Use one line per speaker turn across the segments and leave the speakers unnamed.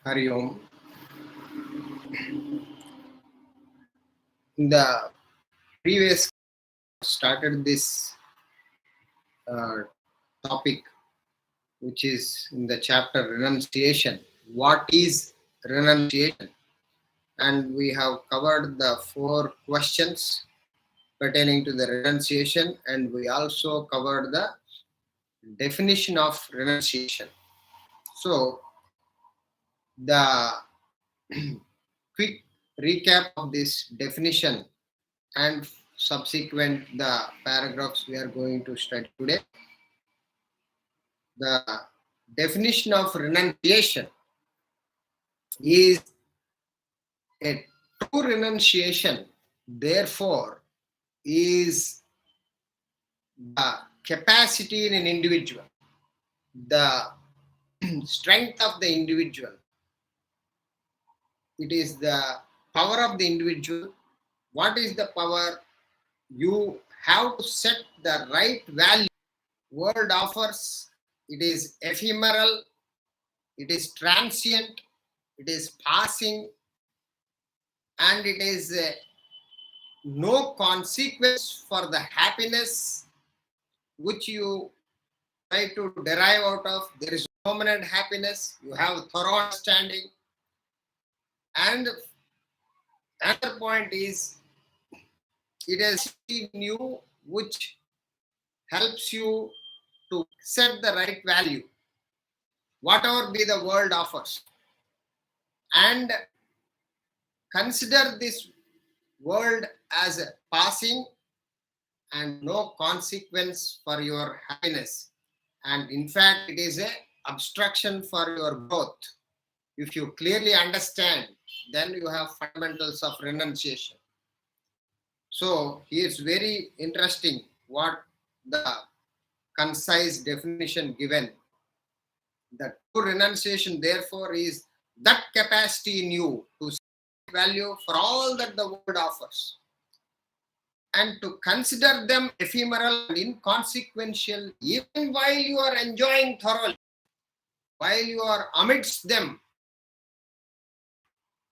Hari Om. In the previous started this topic, which is in the chapter renunciation. What is renunciation? And we have covered the 4 questions pertaining to the renunciation, and we also covered the definition of renunciation. So, the quick recap of this definition and subsequent the paragraphs we are going to study today. The definition of renunciation is a true renunciation, therefore, is the capacity in an individual, the strength of the individual. It is the power of the individual. What is the power? You have to set the right value. World offers, it is ephemeral, it is transient, it is passing, and it is no consequence for the happiness which you try to derive out of. There is permanent happiness, you have thorough understanding. And another point is, it is in you which helps you to set the right value, whatever be the world offers. And consider this world as a passing and no consequence for your happiness. And in fact, it is an obstruction for your growth. If you clearly understand, then you have fundamentals of renunciation. So here is very interesting what the concise definition given. The true renunciation, therefore, is that capacity in you to see value for all that the world offers, and to consider them ephemeral and inconsequential, even while you are enjoying thoroughly, while you are amidst them,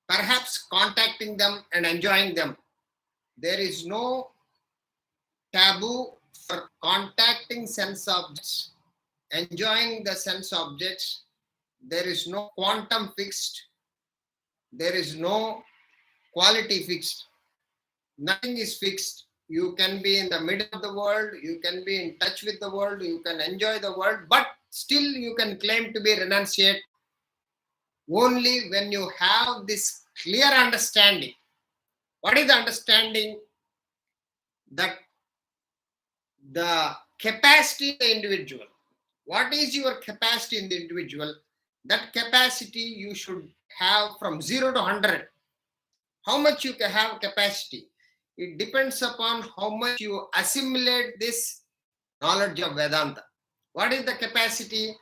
perhaps contacting them and enjoying them. There is no taboo for contacting sense objects, enjoying the sense objects. There is no quantum fixed. There is no quality fixed. Nothing is fixed. You can be in the middle of the world, you can be in touch with the world, you can enjoy the world, but still you can claim to be renunciate only when you have this clear understanding. What is the understanding? That the capacity of the individual. What is your capacity in the individual? That capacity you should have from 0 to 100. How much you can have capacity? It depends upon how much you assimilate this knowledge of Vedanta. What is the capacity?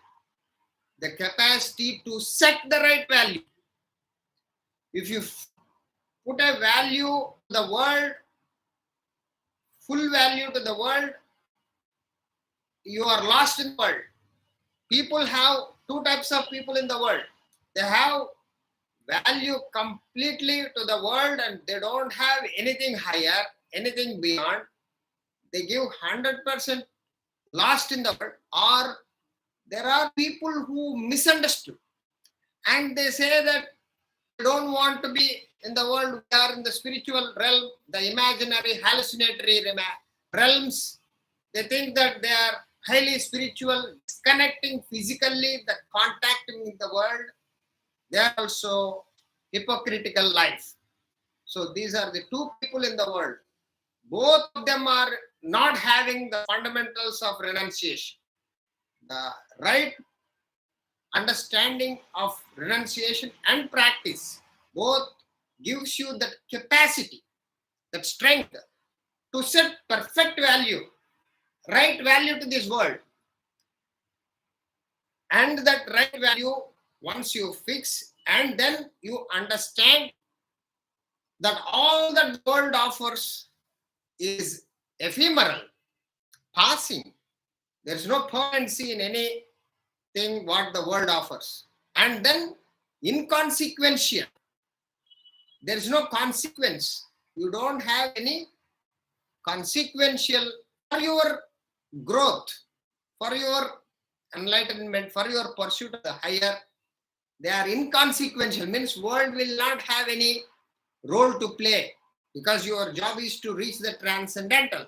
The capacity to set the right value. If you put a value to the world, full value to the world, you are lost in the world. People have 2 types of people in the world. They have value completely to the world and they don't have anything higher, anything beyond. They give 100% lost in the world. Or there are people who misunderstood and they say that we don't want to be in the world, we are in the spiritual realm, the imaginary, hallucinatory realms. They think that they are highly spiritual, disconnecting physically, the contacting with the world. They are also hypocritical life. So these are the 2 people in the world. Both of them are not having the fundamentals of renunciation. The right understanding of renunciation and practice both gives you that capacity, that strength to set perfect value, right value to this world. And that right value, once you fix and then you understand that all that the world offers is ephemeral, passing. There is no permanency in anything what the world offers. And then inconsequential. There is no consequence. You don't have any consequential for your growth, for your enlightenment, for your pursuit of the higher. They are inconsequential, means world will not have any role to play because your job is to reach the transcendental.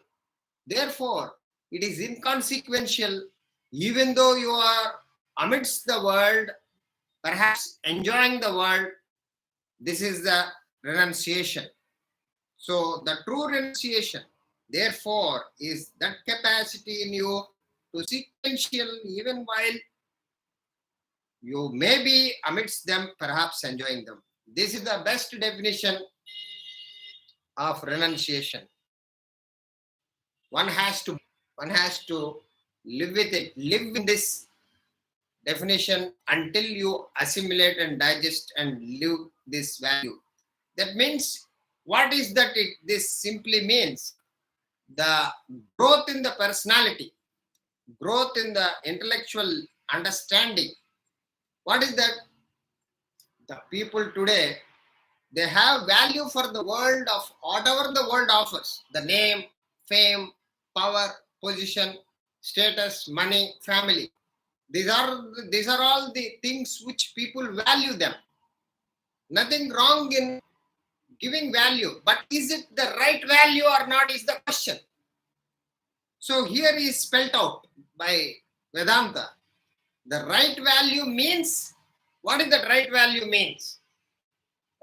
Therefore, it is inconsequential even though you are amidst the world, perhaps enjoying the world. This is the renunciation. So the true renunciation, therefore, is that capacity in you to sequential even while you may be amidst them, perhaps enjoying them. This is the best definition of renunciation. One has to live with it, live in this definition until you assimilate and digest and live this value. That means, what is that? This simply means the growth in the personality, growth in the intellectual understanding. What is that? The people today, they have value for the world of whatever the world offers. The name, fame, power, position, status, money, family. These are all the things which people value them. Nothing wrong in giving value, but is it the right value or not is the question. So here is spelled out by Vedanta. The right value means, what is that right value means?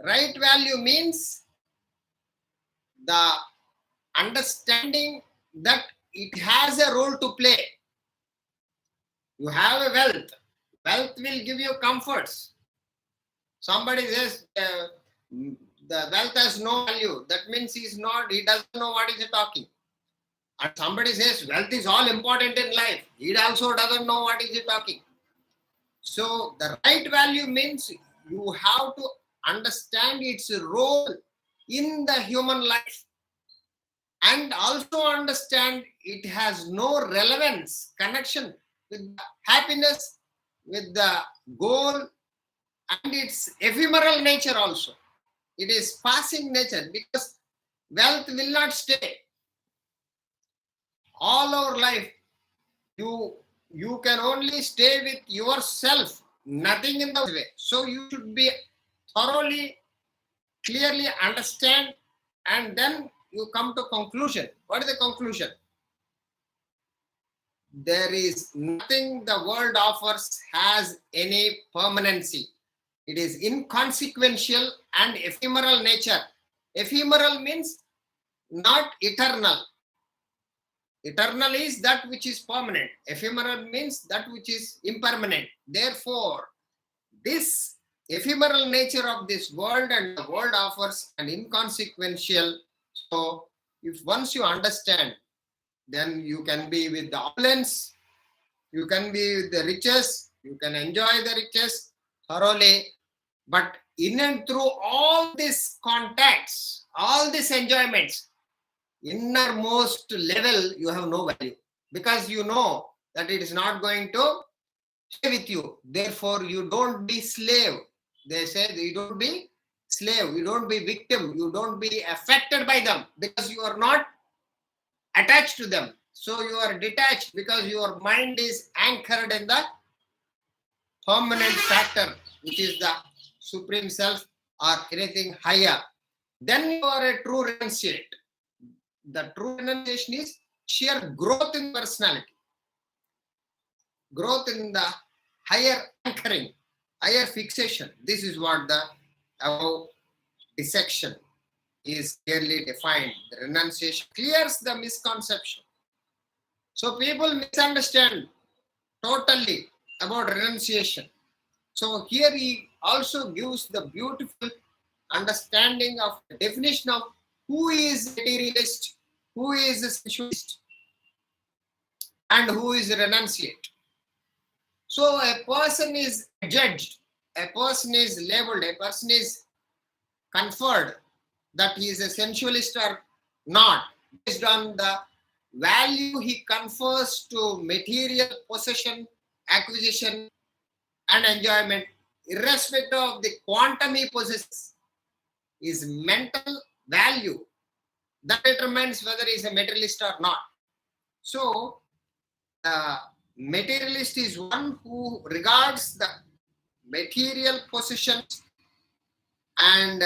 Right value means the understanding that it has a role to play. You have a wealth. Wealth will give you comforts. Somebody says the wealth has no value. That means he doesn't know what he is talking. And somebody says wealth is all important in life. He also doesn't know what he is talking. So the right value means you have to understand its role in the human life and also understand it has no relevance, connection with the happiness, with the goal, and its ephemeral nature also. It is passing nature because wealth will not stay. All our life, you can only stay with yourself, nothing in the way. So you should be thoroughly, clearly understand, and then you come to conclusion. What is the conclusion? There is nothing the world offers has any permanency. It is inconsequential and ephemeral nature. Ephemeral means not eternal. Eternal is that which is permanent. Ephemeral means that which is impermanent. Therefore, this ephemeral nature of this world and the world offers an inconsequential. So, if once you understand, then you can be with the opulence, you can be with the riches, you can enjoy the riches thoroughly. But in and through all these contacts, all these enjoyments, innermost level, you have no value because you know that it is not going to stay with you. Therefore, you don't be slave. They say you don't be slave, you don't be victim, you don't be affected by them because you are not attached to them. So you are detached because your mind is anchored in the permanent factor, which is the Supreme Self or anything higher. Then you are a true renunciate. The true renunciation is sheer growth in personality, growth in the higher anchoring, higher fixation. This is what the above dissection is clearly defined. The renunciation clears the misconception. So people misunderstand totally about renunciation. So here he also gives the beautiful understanding of the definition of who is materialist, who is a sensualist, and who is a renunciate. So a person is judged, a person is labeled, a person is conferred that he is a sensualist or not based on the value he confers to material possession, acquisition, and enjoyment irrespective of the quantum he possesses, his mental value, that determines whether he is a materialist or not. So, the materialist is one who regards the material possessions and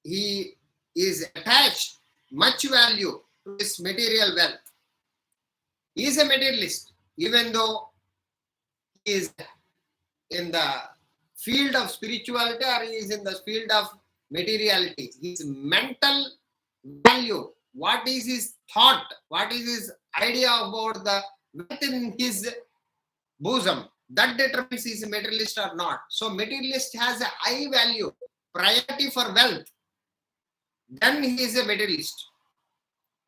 he is attached much value to his material wealth. He is a materialist, even though he is in the field of spirituality or he is in the field of materiality. His mental value, what is his thought, what is his idea about the wealth in his bosom, that determines he is a materialist or not. So materialist has a high value, priority for wealth, then he is a materialist.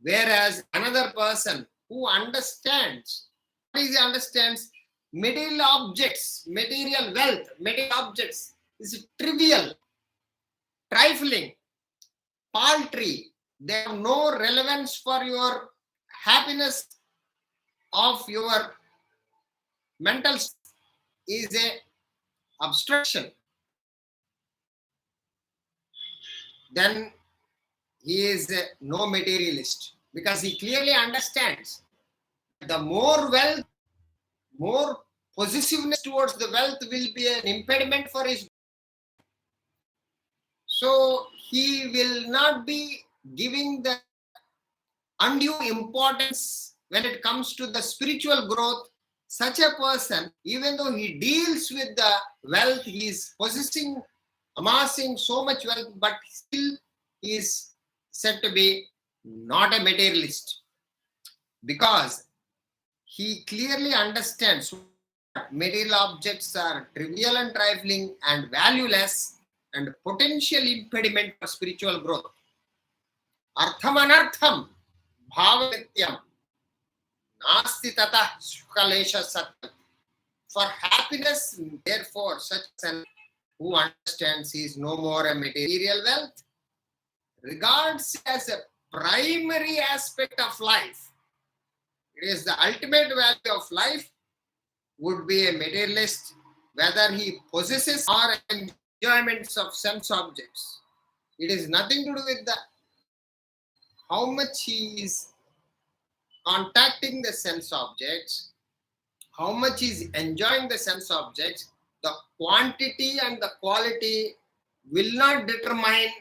Whereas another person who understands, what is he understands? Material objects, material wealth, material objects is trivial, trifling, paltry. They have no relevance for your happiness of your mental state, is a obstruction. Then he is no materialist because he clearly understands the more wealth, more possessiveness towards the wealth will be an impediment for his. So he will not be giving the undue importance when it comes to the spiritual growth. Such a person, even though he deals with the wealth, he is possessing, amassing so much wealth, but still he is said to be not a materialist because he clearly understands material objects are trivial and trifling and valueless and potential impediment for spiritual growth. Artham anartham bhavavityam nasti tata sukalesha satyam. For happiness, therefore, such an who understands he is no more a material wealth, regards as a primary aspect of life. It is the ultimate value of life, would be a materialist, whether he possesses or enjoyments of sense objects. It is nothing to do with the how much he is contacting the sense objects, how much he is enjoying the sense objects. The quantity and the quality will not determine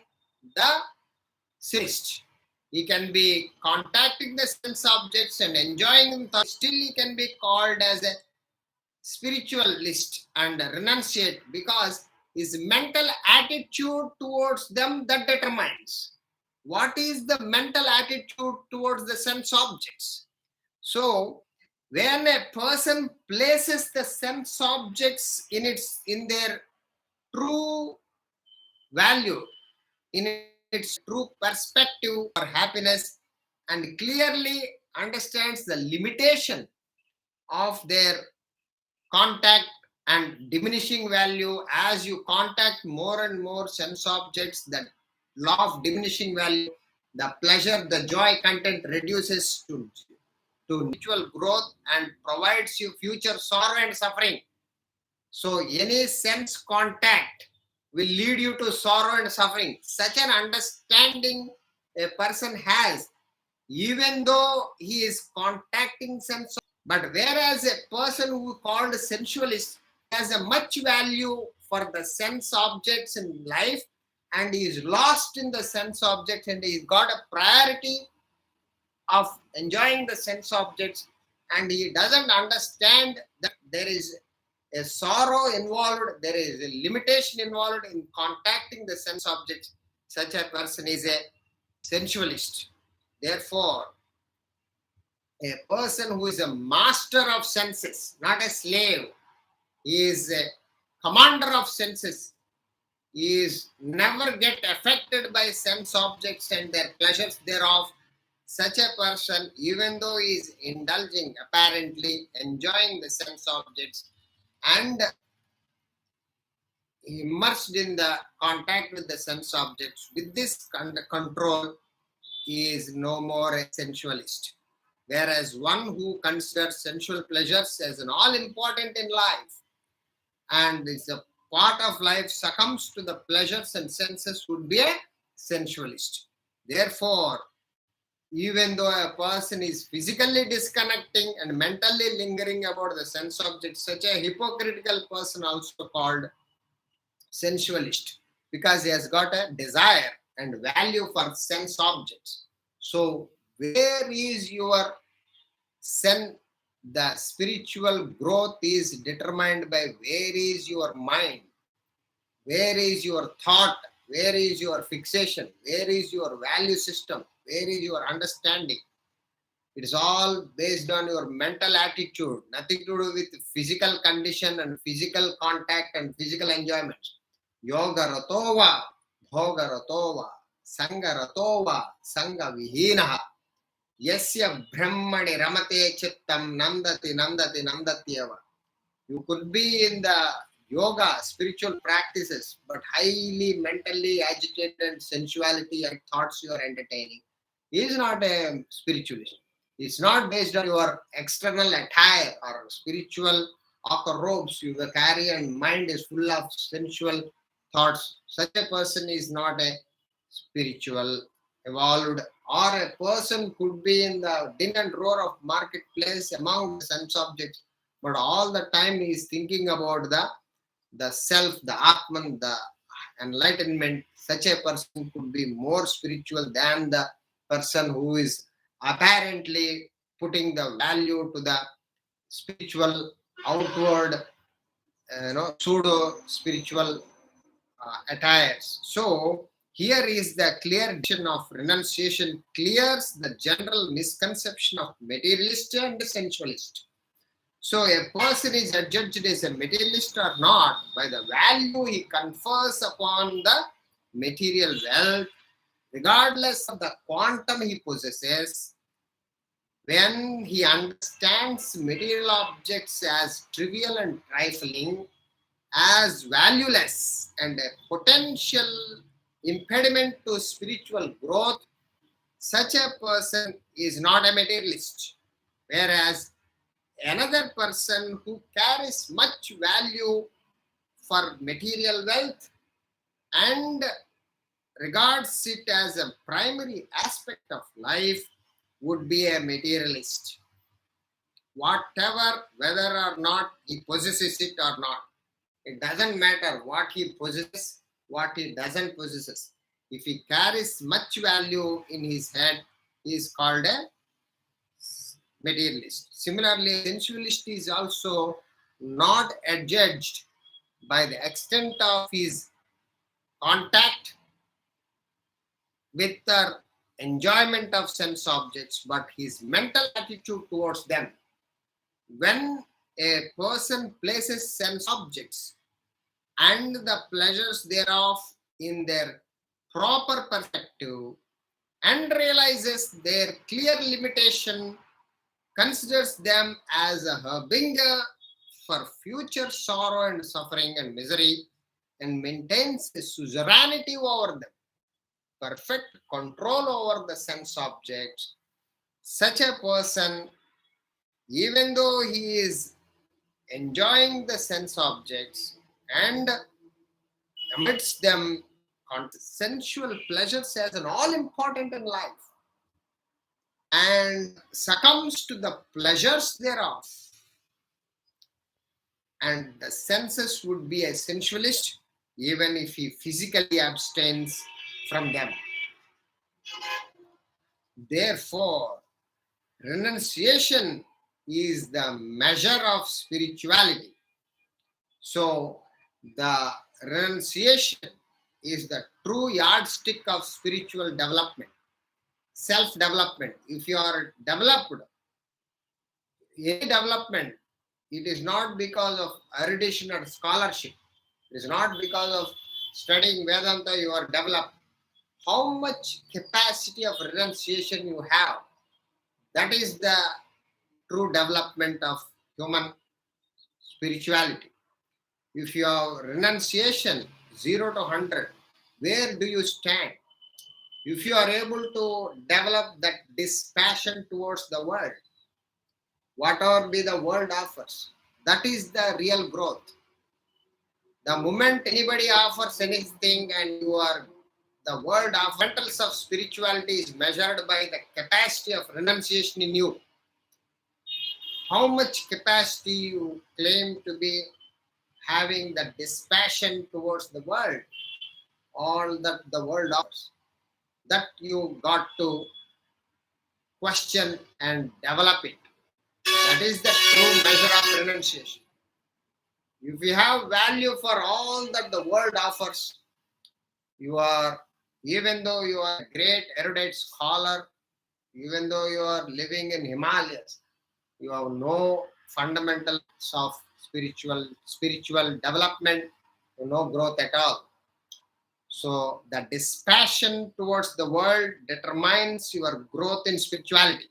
the synist. He can be contacting the sense objects and enjoying them, still he can be called as a spiritualist and renunciate because his mental attitude towards them that determines what is the mental attitude towards the sense objects. So when a person places the sense objects in their true value, in its true perspective for happiness, and clearly understands the limitation of their contact and diminishing value, as you contact more and more sense objects, the law of diminishing value, the pleasure, the joy content reduces to spiritual growth and provides you future sorrow and suffering. So any sense contact will lead you to sorrow and suffering. Such an understanding a person has, even though he is contacting sense. But whereas a person who is called sensualist has a much value for the sense objects in life, and he is lost in the sense objects, and he's got a priority of enjoying the sense objects, and he doesn't understand that there is a sorrow involved, there is a limitation involved in contacting the sense objects. Such a person is a sensualist. Therefore, a person who is a master of senses, not a slave, he is a commander of senses. He is never get affected by sense objects and their pleasures thereof. Such a person, even though he is indulging, apparently enjoying the sense objects and immersed in the contact with the sense objects, with this control, he is no more a sensualist. Whereas one who considers sensual pleasures as an all important in life and is a part of life succumbs to the pleasures and senses would be a sensualist. Therefore, even though a person is physically disconnecting and mentally lingering about the sense object, such a hypocritical person also called sensualist, because he has got a desire and value for sense objects. So where is your sense? The spiritual growth is determined by where is your mind, where is your thought, where is your fixation, where is your value system, where is your understanding. It is all based on your mental attitude, nothing to do with physical condition and physical contact and physical enjoyment. Yoga ratova, bhoga ratova, sanga ratova, sanga vihinaha. Yasya brahmani ramate chittam nandati nandati nandatyeva. You could be in the yoga, spiritual practices, but highly mentally agitated and sensuality and thoughts you are entertaining. He is not a spiritualist. It's not based on your external attire or spiritual ochre robes you carry and mind is full of sensual thoughts. Such a person is not a spiritual, evolved, or a person could be in the din and roar of marketplace among the sense objects, but all the time he is thinking about the self, the Atman, the enlightenment. Such a person could be more spiritual than the person who is apparently putting the value to the spiritual outward, pseudo spiritual attires. So here is the clear definition of renunciation, clears the general misconception of materialist and sensualist. So a person is judged as a materialist or not by the value he confers upon the material wealth, regardless of the quantum he possesses. When he understands material objects as trivial and trifling, as valueless and a potential impediment to spiritual growth, such a person is not a materialist. Whereas another person who carries much value for material wealth and regards it as a primary aspect of life would be a materialist. Whatever, whether or not he possesses it or not, it doesn't matter what he possesses, what he doesn't possess. If he carries much value in his head, he is called a materialist. Similarly, sensualist is also not adjudged by the extent of his contact with the enjoyment of sense objects, but his mental attitude towards them. When a person places sense objects and the pleasures thereof in their proper perspective and realizes their clear limitation, considers them as a harbinger for future sorrow and suffering and misery, and maintains a suzerainty over them, perfect control over the sense objects, such a person, even though he is enjoying the sense objects and amidst them sensual pleasures as an all important in life and succumbs to the pleasures thereof, and the senses would be a sensualist even if he physically abstains from them. Therefore, renunciation is the measure of spirituality. So the renunciation is the true yardstick of spiritual development, self-development. If you are developed, any development, it is not because of erudition or scholarship. It is not because of studying Vedanta you are developed. How much capacity of renunciation you have, that is the true development of human spirituality. If you have renunciation 0 to 100, where do you stand? If you are able to develop that dispassion towards the world, whatever be the world offers, that is the real growth. The moment anybody offers anything and you are, the world of fundamentals of spirituality is measured by the capacity of renunciation in you. How much capacity you claim to be having, the dispassion towards the world, all that the world offers, that you got to question and develop it. That is the true measure of renunciation. If you have value for all that the world offers, you are, even though you are a great erudite scholar, even though you are living in Himalayas, you have no fundamentals of spiritual development, no growth at all. So the dispassion towards the world determines your growth in spirituality.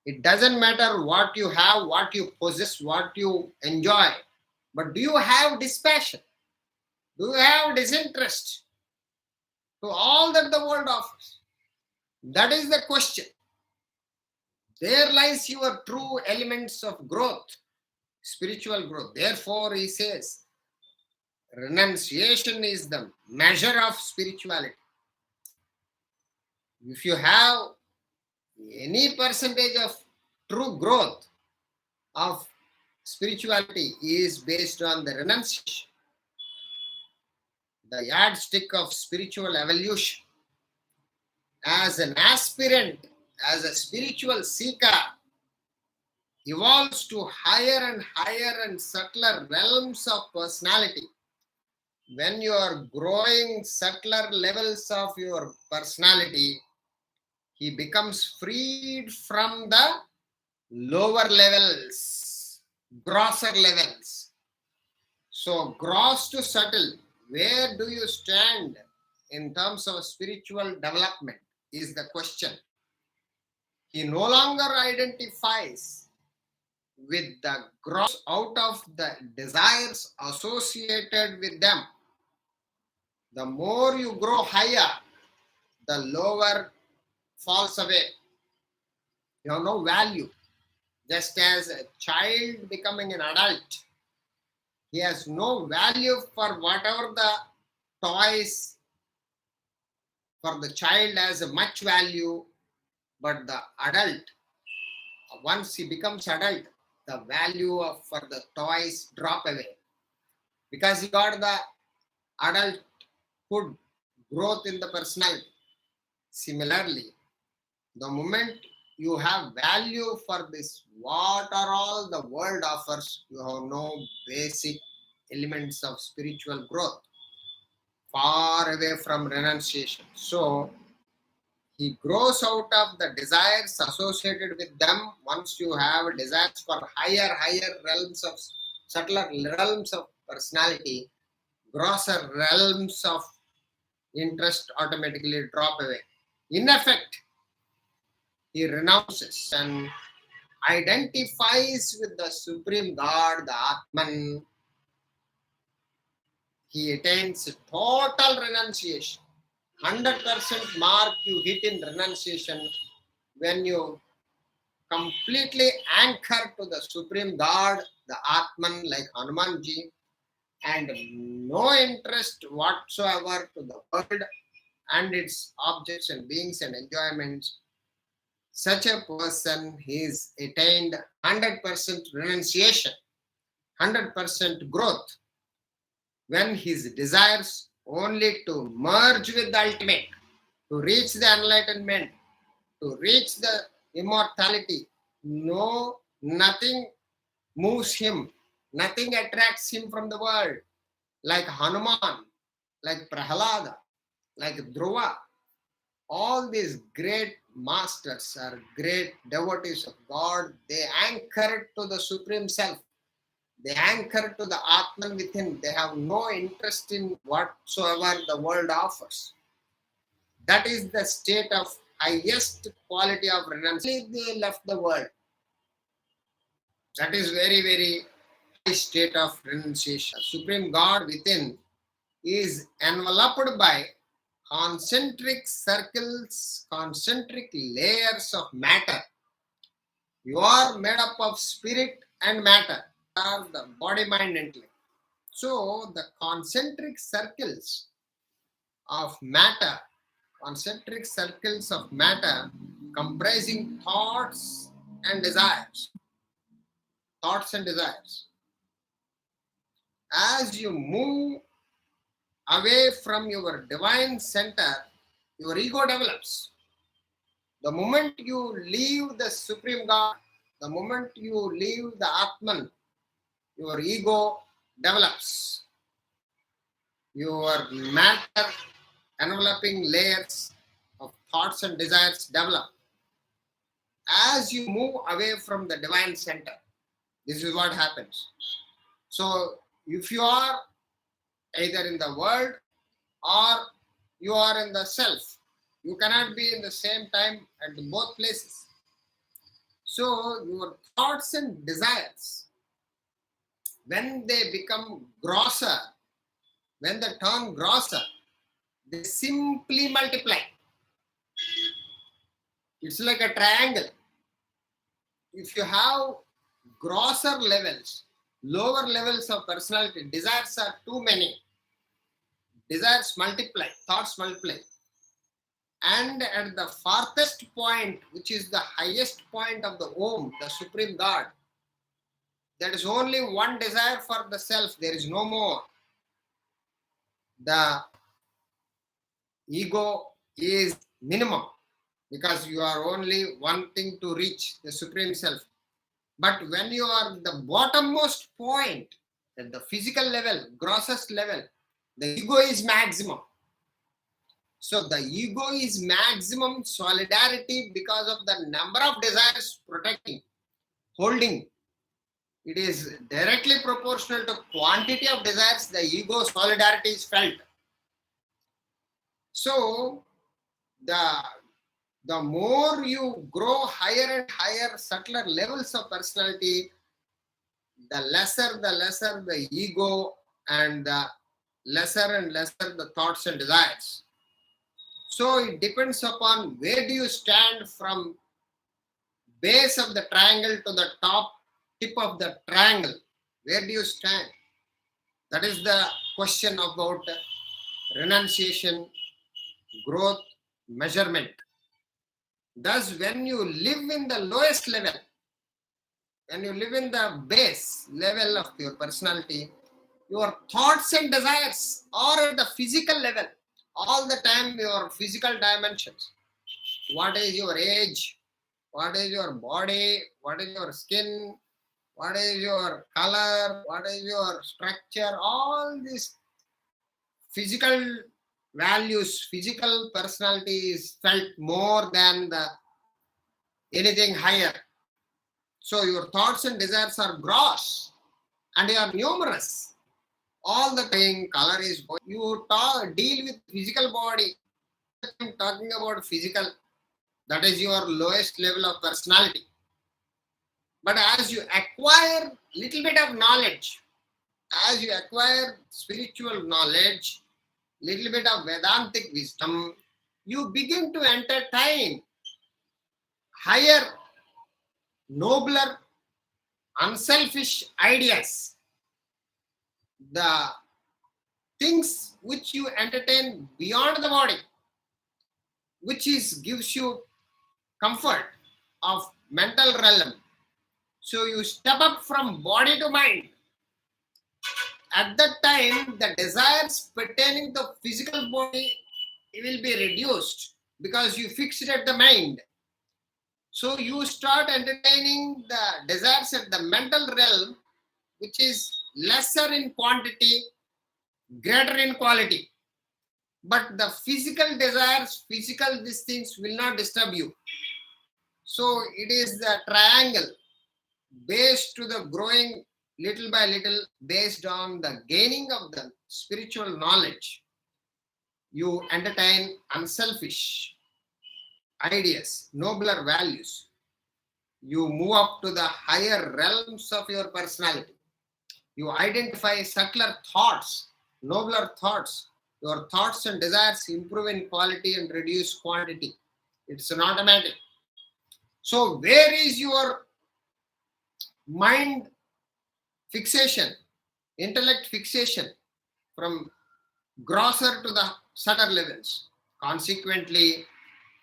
It doesn't matter what you have, what you possess, what you enjoy, but do you have dispassion? Do you have disinterest to all that the world offers? That is the question. There lies your true elements of growth, spiritual growth. Therefore, he says, renunciation is the measure of spirituality. If you have any percentage of true growth of spirituality is based on the renunciation, the yardstick of spiritual evolution. As an aspirant, as a spiritual seeker, evolves to higher and subtler realms of personality. When you are growing subtler levels of your personality, he becomes freed from the lower levels, grosser levels. So, gross to subtle, where do you stand in terms of spiritual development is the question. He no longer identifies with the gross out of the desires associated with them. The more you grow higher, the lower falls away. You have no value. Just as a child becoming an adult, he has no value for whatever the toys for the child has a much value, but the adult, once he becomes adult, the value of for the toys drop away because he got the adulthood growth in the personality. Similarly, the moment you have value for this, what are all the world offers, you have no basic elements of spiritual growth, far away from renunciation. So, he grows out of the desires associated with them. Once you have desires for higher realms of, subtler realms of personality, grosser realms of interest automatically drop away. In effect, he renounces and identifies with the Supreme God, the Atman. He attains total renunciation. 100% mark you hit in renunciation when you completely anchor to the Supreme God, the Atman, like Hanumanji, and no interest whatsoever to the world and its objects and beings and enjoyments. Such a person is attained 100% renunciation, 100% growth, when his desires only to merge with the ultimate, to reach the enlightenment, to reach the immortality. No, nothing moves him, nothing attracts him from the world, like Hanuman, like Prahalada, like Dhruva. All these great masters are great devotees of God. They anchor to the Supreme Self. They anchor to the Atman within. They have no interest in whatsoever the world offers. That is the state of highest quality of renunciation. They left the world. That is very high state of renunciation. Supreme God within is enveloped by concentric circles, concentric layers of matter. You are made up of spirit and matter, are the body, mind, intellect. So the concentric circles of matter comprising thoughts and desires. As you move away from your divine center, your ego develops. The moment you leave the Supreme God, the moment you leave the Atman, your ego develops. Your matter enveloping layers of thoughts and desires develop as you move away from the divine center. This is what happens. So if you are either in the world or you are in the self, you cannot be in the same time at both places. So your thoughts and desires, when they become grosser, when they turn grosser, they simply multiply. It's like a triangle. If you have grosser levels, lower levels of personality, desires are too many. Desires multiply, thoughts multiply. And at the farthest point, which is the highest point of the Om, the Supreme God, there is only one desire for the self, there is no more. The ego is minimum because you are only wanting to reach the Supreme Self. But when you are the bottommost point, at the physical level, grossest level, the ego is maximum. So the ego is maximum solidarity because of the number of desires protecting, holding. It is directly proportional to quantity of desires, the ego solidarity is felt. So the more you grow higher and higher, subtler levels of personality, the lesser the ego and the lesser and lesser the thoughts and desires. So it depends upon where do you stand from base of the triangle to the top tip of the triangle. Where do you stand? That is the question about renunciation, growth, measurement. Thus, when you live in the lowest level, when you live in the base level of your personality, your thoughts and desires are at the physical level. All the time, your physical dimensions. What is your age? What is your body? What is your skin? What is your color? What is your structure? All these physical values, physical personality is felt more than the anything higher. So your thoughts and desires are gross and they are numerous. All the time, color is going. You deal with physical body. I'm talking about physical. That is your lowest level of personality. But as you acquire little bit of knowledge, as you acquire spiritual knowledge, little bit of Vedantic wisdom, you begin to entertain higher, nobler, unselfish ideas. The things which you entertain beyond the body, which gives you comfort of mental realm. So you step up from body to mind. At that time, the desires pertaining to physical body will be reduced because you fix it at the mind. So you start entertaining the desires at the mental realm, which is lesser in quantity, greater in quality. But the physical desires, physical these things will not disturb you. So it is the triangle based to the growing little by little based on the gaining of the spiritual knowledge. You entertain unselfish ideas, nobler values. You move up to the higher realms of your personality. You identify subtler thoughts, nobler thoughts. Your thoughts and desires improve in quality and reduce quantity. It's an automatic. So where is your mind fixation? intellect fixation from grosser to the subtle levels. Consequently,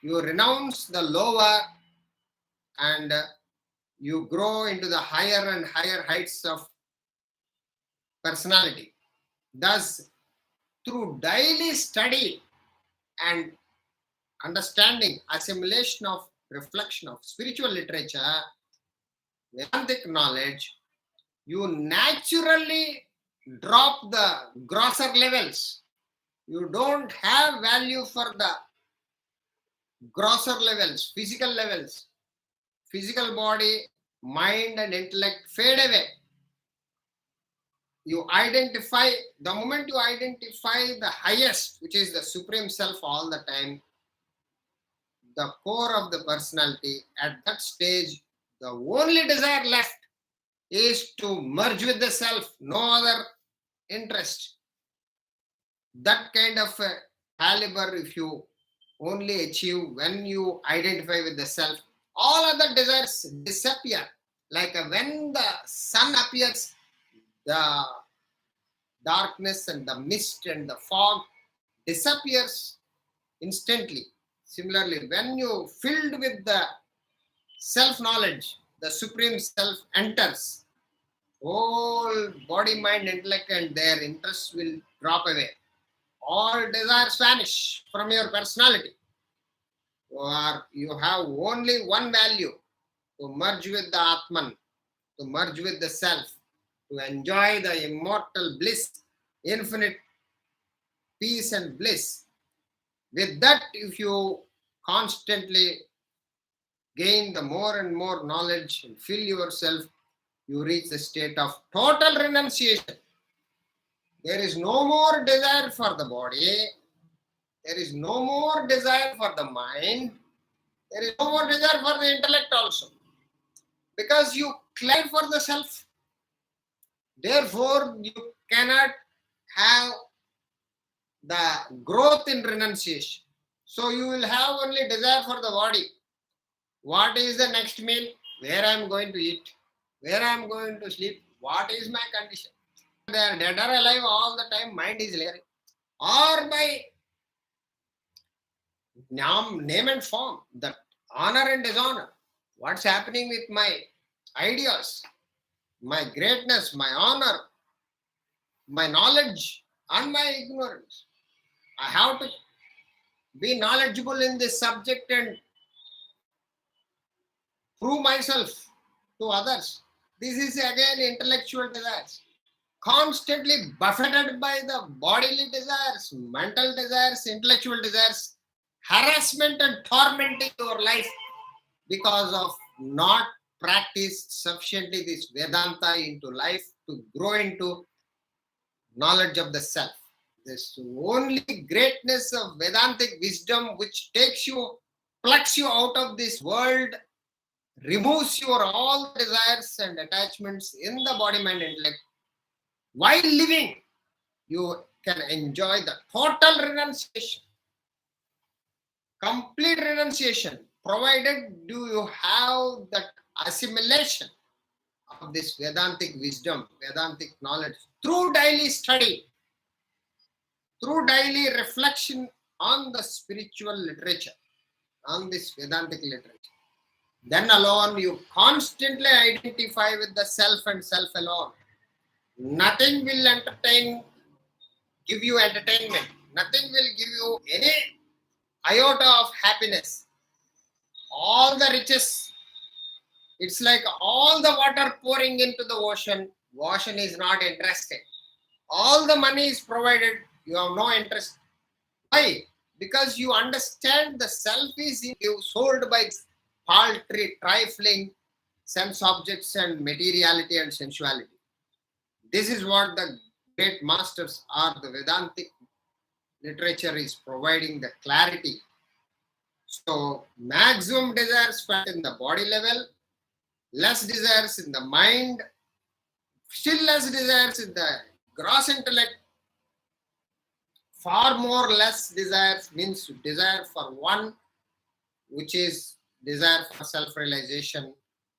you renounce the lower and you grow into the higher and higher heights of personality. Thus, through daily study and understanding, assimilation of reflection of spiritual literature, Vedantic knowledge, you naturally drop the grosser levels. You don't have value for the grosser levels, physical levels. Physical body, mind, and intellect fade away. You identify, the moment you identify the highest, which is the Supreme Self all the time, the core of the personality, at that stage, the only desire left is to merge with the self, no other interest. That kind of a caliber, if you only achieve when you identify with the self, all other desires disappear. Like when the sun appears, the darkness and the mist and the fog disappears instantly. Similarly, when you filled with the self-knowledge, the supreme self enters, all body, mind, intellect and their interests will drop away. All desires vanish from your personality. Or you have only one value, to merge with the Atman, to merge with the self, to enjoy the immortal bliss, infinite peace and bliss. With that, if you constantly gain the more and more knowledge and fill yourself, you reach the state of total renunciation. There is no more desire for the body. There is no more desire for the mind. There is no more desire for the intellect also. Because you claim for the self. Therefore, you cannot have the growth in renunciation. So you will have only desire for the body. What is the next meal? Where I am going to eat? Where I am going to sleep? What is my condition? They are dead or alive all the time, mind is laboring. Or by name and form, the honor and dishonor. What's happening with my ideas, my greatness, my honor, my knowledge, and my ignorance? I have to be knowledgeable in this subject and prove myself to others. This is again intellectual desires. Constantly buffeted by the bodily desires, mental desires, intellectual desires, harassment and tormenting your life because of not practiced sufficiently this Vedanta into life to grow into knowledge of the self. This only greatness of Vedantic wisdom which takes you, plucks you out of this world, removes your all desires and attachments in the body, mind, intellect. While living, you can enjoy the total renunciation, complete renunciation, provided do you have that assimilation of this Vedantic wisdom, Vedantic knowledge through daily study, through daily reflection on the spiritual literature, on this Vedantic literature. Then alone you constantly identify with the self and self alone. Nothing will give you entertainment. Nothing will give you any iota of happiness. All the riches, it's like all the water pouring into the ocean. Ocean is not interested. All the money is provided, you have no interest. Why? Because you understand the self is in you, sold by paltry, trifling sense objects and materiality and sensuality. This is what the great masters or the Vedantic literature is providing the clarity. So, maximum desires felt in the body level, less desires in the mind, still less desires in the gross intellect, far more less desires means desire for one, which is desire for self-realization,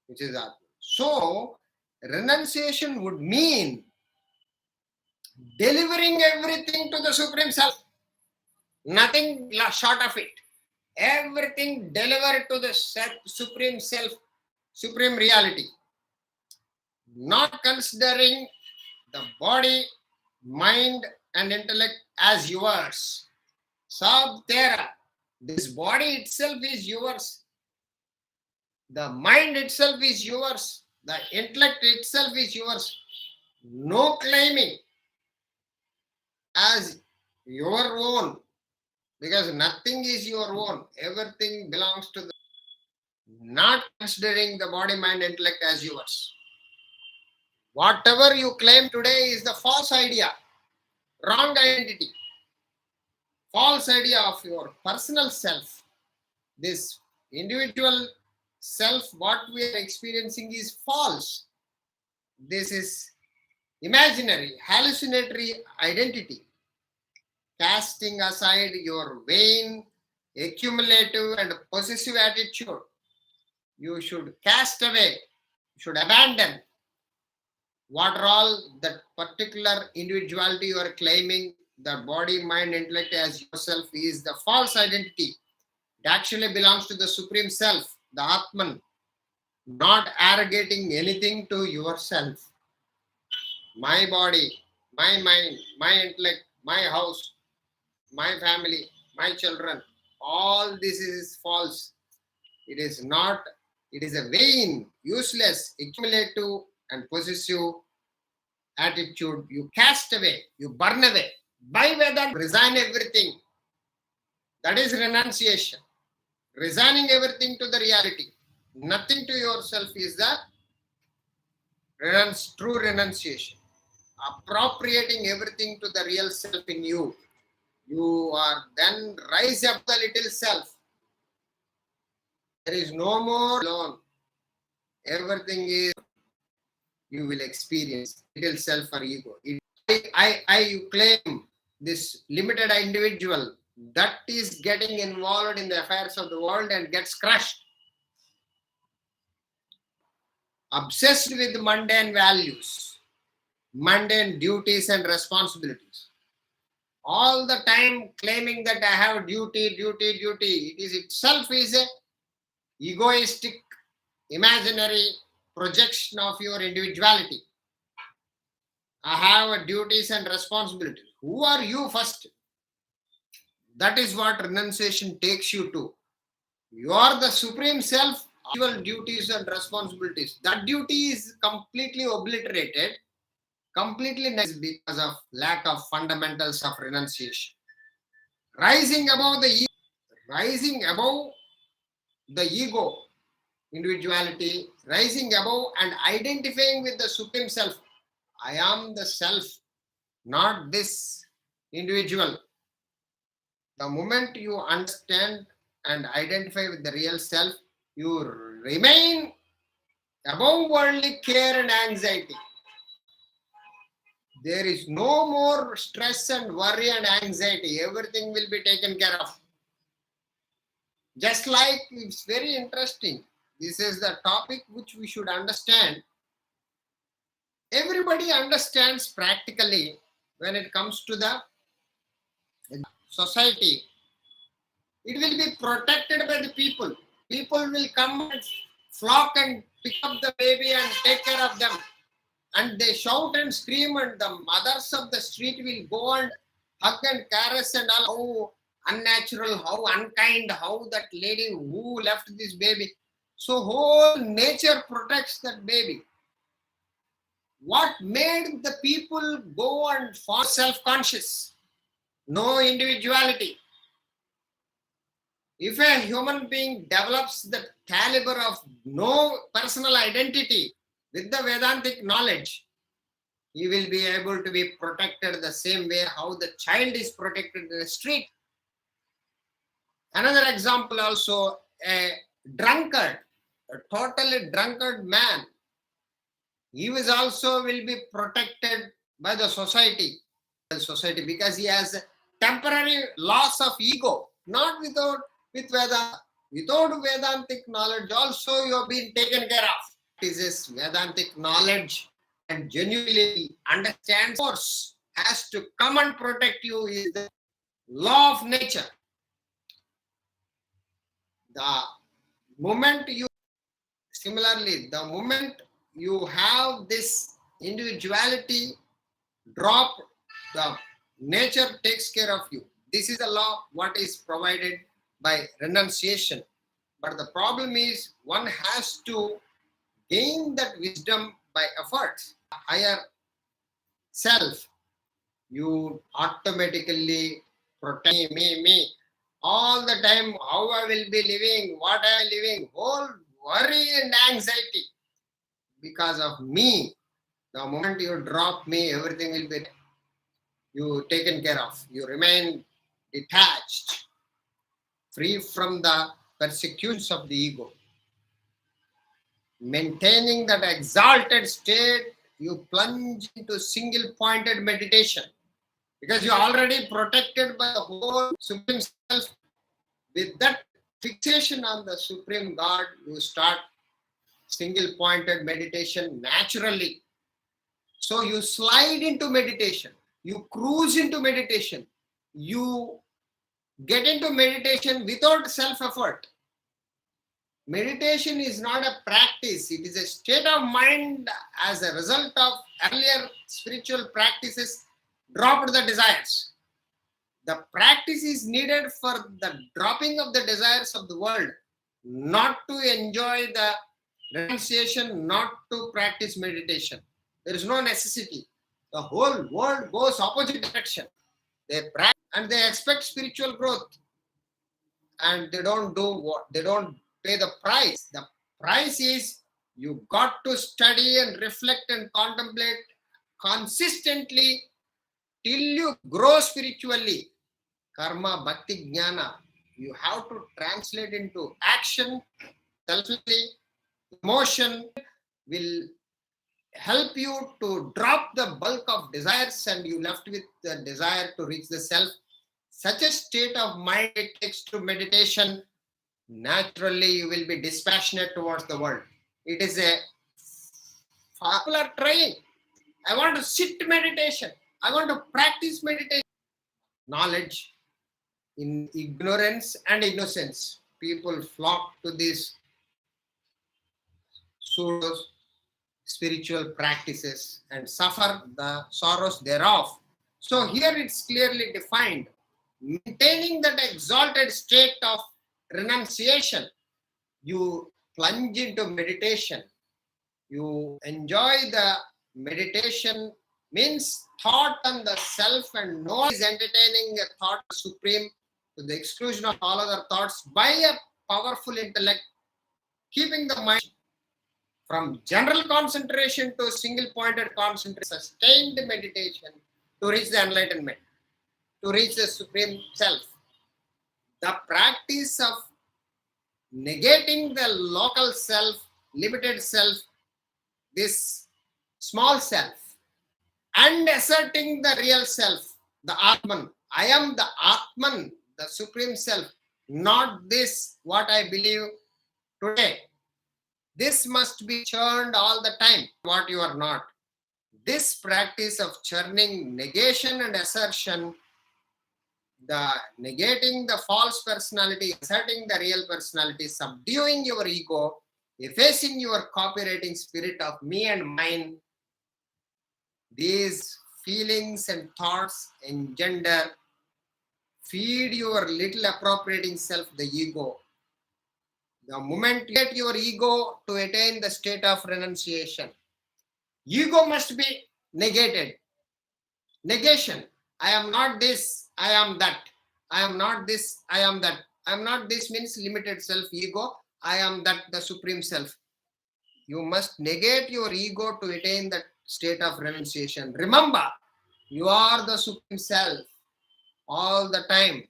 which is Atman. So, renunciation would mean delivering everything to the Supreme Self. Nothing short of it. Everything delivered to the Supreme Self, Supreme Reality. Not considering the body, mind, and intellect as yours. Sab Tera. This body itself is yours. The mind itself is yours. The intellect itself is yours. No claiming as your own, because nothing is your own. Everything belongs to the. Not considering the body, mind, intellect as yours. Whatever you claim today is the false idea, wrong identity, false idea of your personal self. This individual self, what we are experiencing is false. This is imaginary, hallucinatory identity. Casting aside your vain, accumulative, and possessive attitude, you should cast away, you should abandon what are all that particular individuality you are claiming, the body, mind, intellect as yourself is the false identity. It actually belongs to the Supreme Self, the Atman, not arrogating anything to yourself. My body, my mind, my intellect, my house, my family, my children, all this is false. It is not, it is a vain, useless, accumulative, and possessive attitude. You cast away, you burn away. By Vedanta, resign everything. That is renunciation. Resigning everything to the reality. Nothing to yourself is the true renunciation. Appropriating everything to the real self in you. You are then rise up the little self. There is no more alone. Everything is you will experience little self or ego. I claim this limited individual that is getting involved in the affairs of the world and gets crushed. Obsessed with mundane values, mundane duties and responsibilities. All the time claiming that I have duty. It is itself is a egoistic, imaginary projection of your individuality. I have duties and responsibilities. Who are you first? That is what renunciation takes you to. You are the Supreme Self, your duties and responsibilities. That duty is completely obliterated, completely because of lack of fundamentals of renunciation. Rising above the ego, individuality, rising above and identifying with the Supreme Self. I am the self, not this individual. The moment you understand and identify with the real self, you remain above worldly care and anxiety. There is no more stress and worry and anxiety. Everything will be taken care of. Just like, it's very interesting. This is the topic which we should understand. Everybody understands practically when it comes to the society. It will be protected by the people. People will come and flock and pick up the baby and take care of them. And they shout and scream, and the mothers of the street will go and hug and caress and all. How unnatural, how unkind, how that lady who left this baby. So whole nature protects that baby. What made the people go and fall self-conscious? No individuality. If a human being develops the caliber of no personal identity with the Vedantic knowledge, he will be able to be protected the same way how the child is protected in the street. Another example also, a drunkard, a totally drunkard man, he was also will be protected by the society because he has a temporary loss of ego, not with Vedanta. Without Vedantic knowledge also you have been taken care of. This is Vedantic knowledge and genuinely understands force has to come and protect you is the law of nature. The moment you, similarly, the moment you have this individuality drop, the nature takes care of you. This is the law what is provided by renunciation. But the problem is one has to gain that wisdom by efforts. Higher self, you automatically protect me. All the time, how I will be living, what I am living, whole worry and anxiety because of me. The moment you drop me, everything will be you taken care of. You remain detached, free from the persecutions of the ego. Maintaining that exalted state, you plunge into single-pointed meditation because you are already protected by the whole Supreme Self. With that fixation on the Supreme God, you start single-pointed meditation naturally. So you slide into meditation, you cruise into meditation, you get into meditation without self-effort. Meditation is not a practice, it is a state of mind as a result of earlier spiritual practices dropped the desires. The practice is needed for the dropping of the desires of the world, not to enjoy the renunciation, not to practice meditation. There is no necessity. The whole world goes opposite direction. They practice and they expect spiritual growth, and they don't do what they don't pay the price. The price is you got to study and reflect and contemplate consistently till you grow spiritually. Karma, bhakti, jnana. You have to translate into action, selflessly. Emotion will help you to drop the bulk of desires and you left with the desire to reach the self. Such a state of mind it takes to meditation. Naturally, you will be dispassionate towards the world. It is a people are trying. I want to sit meditation. I want to practice meditation. Knowledge in ignorance and innocence. People flock to these pseudo spiritual practices and suffer the sorrows thereof. So here it's clearly defined. Maintaining that exalted state of renunciation, you plunge into meditation. You enjoy the meditation means thought on the self and no one is entertaining a thought supreme to the exclusion of all other thoughts by a powerful intellect, keeping the mind from general concentration to single-pointed concentration, sustained meditation to reach the enlightenment, to reach the Supreme Self. The practice of negating the local self, limited self, this small self, and asserting the real self, the Atman. I am the Atman, the Supreme Self, not this, what I believe today. This must be churned all the time, what you are not. This practice of churning negation and assertion, the negating the false personality, asserting the real personality, subduing your ego, effacing your copywriting spirit of me and mine, these feelings and thoughts engender, feed your little appropriating self, the ego. The moment you get your ego to attain the state of renunciation, ego must be negated. Negation. I am not this, I am that. I am not this, I am that. I am not this means limited self, ego. I am that, the Supreme Self. You must negate your ego to attain that state of renunciation. Remember, you are the Supreme Self all the time.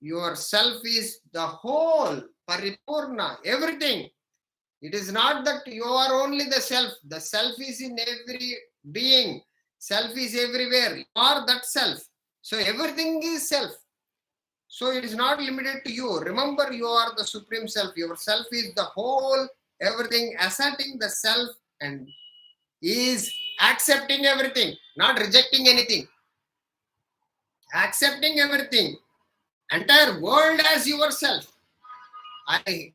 Your self is the whole, paripurna, everything. It is not that you are only the self. The self is in every being. Self is everywhere. You are that self. So everything is self. So it is not limited to you. Remember, you are the Supreme Self. Your self is the whole, everything, asserting the self and is accepting everything, not rejecting anything. Accepting everything, entire world as yourself. I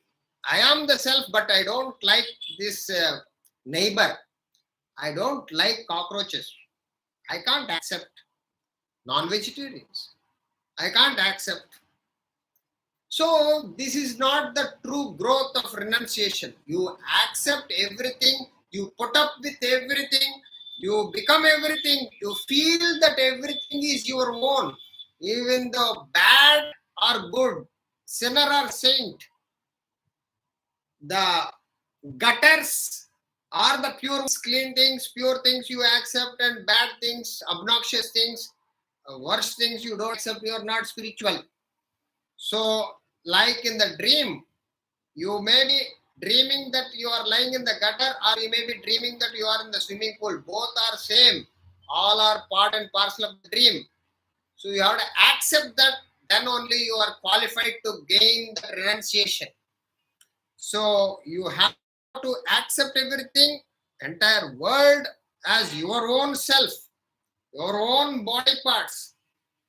am the self, but I don't like this neighbor. I don't like cockroaches. I can't accept non-vegetarians. I can't accept. So this is not the true growth of renunciation. You accept everything, you put up with everything, you become everything, you feel that everything is your own, even though bad or good, sinner or saint, the gutters are the pure things you accept, and bad things, obnoxious things, worse things you don't accept. You are not spiritual. So, like in the dream, you may be dreaming that you are lying in the gutter, or you may be dreaming that you are in the swimming pool. Both are same. All are part and parcel of the dream. So you have to accept that. Then only you are qualified to gain the renunciation. So you have to accept everything, entire world as your own self, your own body parts.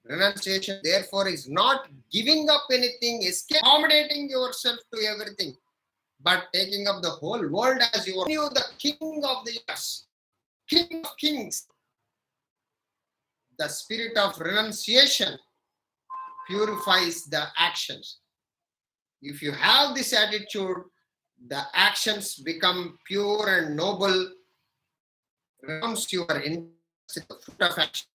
Renunciation, therefore, is not giving up anything, accommodating yourself to everything, but taking up the whole world as your own. You, the king of the universe, king of kings. The spirit of renunciation purifies the actions. If you have this attitude, the actions become pure and noble. Renounce your interest in the fruit of action.